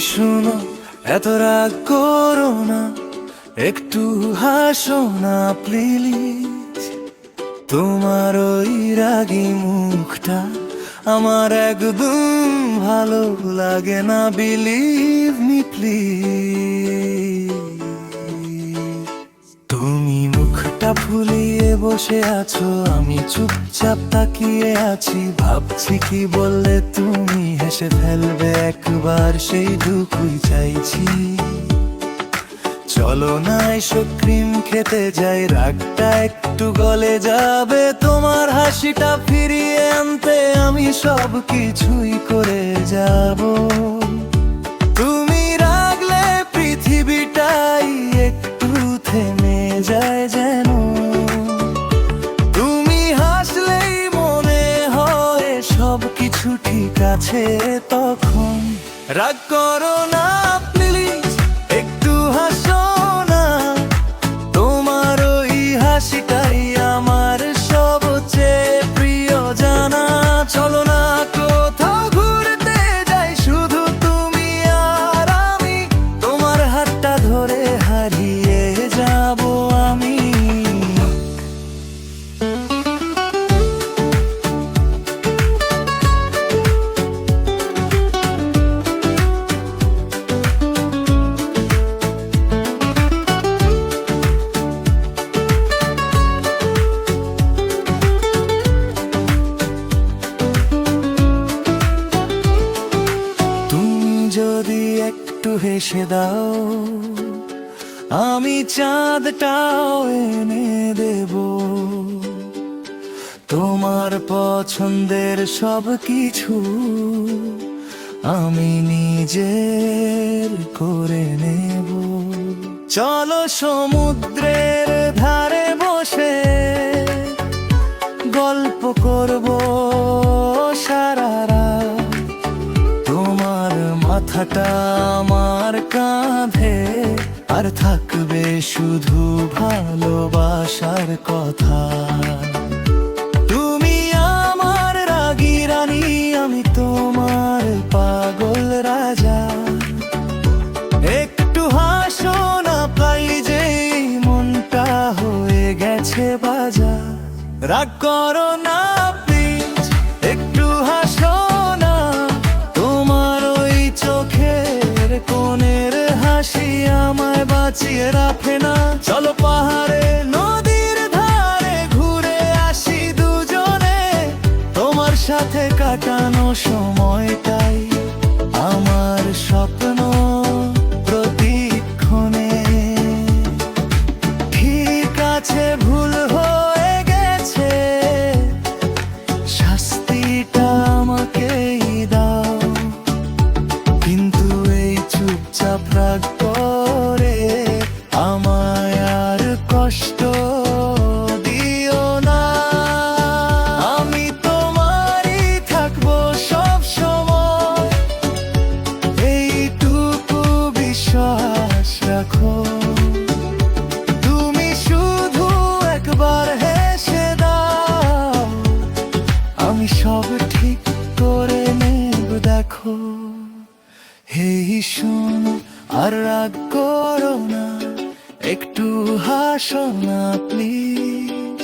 শোনো, এত রাগ করো না, একটু হাসো না প্লিজ। তোমার ওই রাগী মুখটা আমার একদম ভালো লাগে না, বিলিভ মি প্লিজ। তুমি মুখটা ফুলিয়ে বসে আছো, আমি চুপচাপ তাকিয়ে আছি, ভাবছি কি বললে তুমি হেসে ফেলবে একবার, সেইটুকুই চাইছি। চলো না এসো ক্রিম খেতে যাই, রাগটা একটু গলে যাবে, তোমার হাসিটা ফিরিয়ে আনতে আমি সব কিছুই করে যাব। তুমি রাগলে পৃথিবীটাই একটু থেমে যায় যেন, তুমি হাসলেই মনে হয় সব কিছু ঠিক আছে তখন। রাগ করো না প্লিজ, একটু হাসো না, তোমার ওই হাসিটাই আমার সবচেয়ে প্রিয় জানা। চলো না কোথাও ঘুরতে যাই, শুধু তুমি আর আমি, তোমার হাতটা ধরে হারিয়ে যাব আমি। যদি একটু হেসে দাও, আমি চাঁদটাও এনে দেব, তোমার পছন্দের সব কিছু আমি নিজের করে নেব। চলো সমুদ্রের ধারে বসে গল্প করব সারা রাত, তোমার মাথাটা আমার কাঁধে, আর থাকবে শুধু ভালোবাসার কথা। তুমি আমার রাগী রানী, আমি তোমার পাগল রাজা। একটু হাসো না পাই যে মনটা হয়ে গেছে বাজা। রাগ করো না প্লিজ, একটু হাসো না, তোমার ওই চোখের কোণের হাসি আমায় বাঁচিয়ে রাখে না। চলো পাহাড়ে নদীর ধারে ঘুরে আসি দুজনে, তোমার সাথে কাটানো সময়টাই আমার স্বপ্ন প্রতিক্ষণে। ঠিক আছে ভুল হয়ে গেছে, শাস্তিটা আমাকেই দাও, কিন্তু এই চুপচাপ রাগ করে আমায় আর কষ্ট দিও না। আমি তোমারই থাকবো সব সময়, এইটুকু বিশ্বাস রাখো। তুমি শুধু একবার হেসে দাও, আমি সব ঠিক করে নেব দেখো। হেই শোনো, আর রাগ করো না, একটু হাসো না প্লিজ,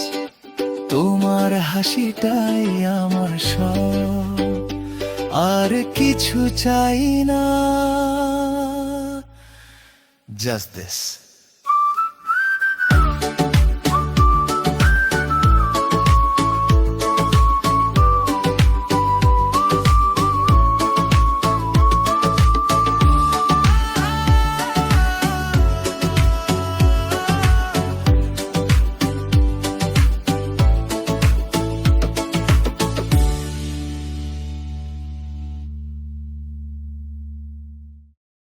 তোমার হাসিটাই আমার সব, আর কিছু চাই না। Just this.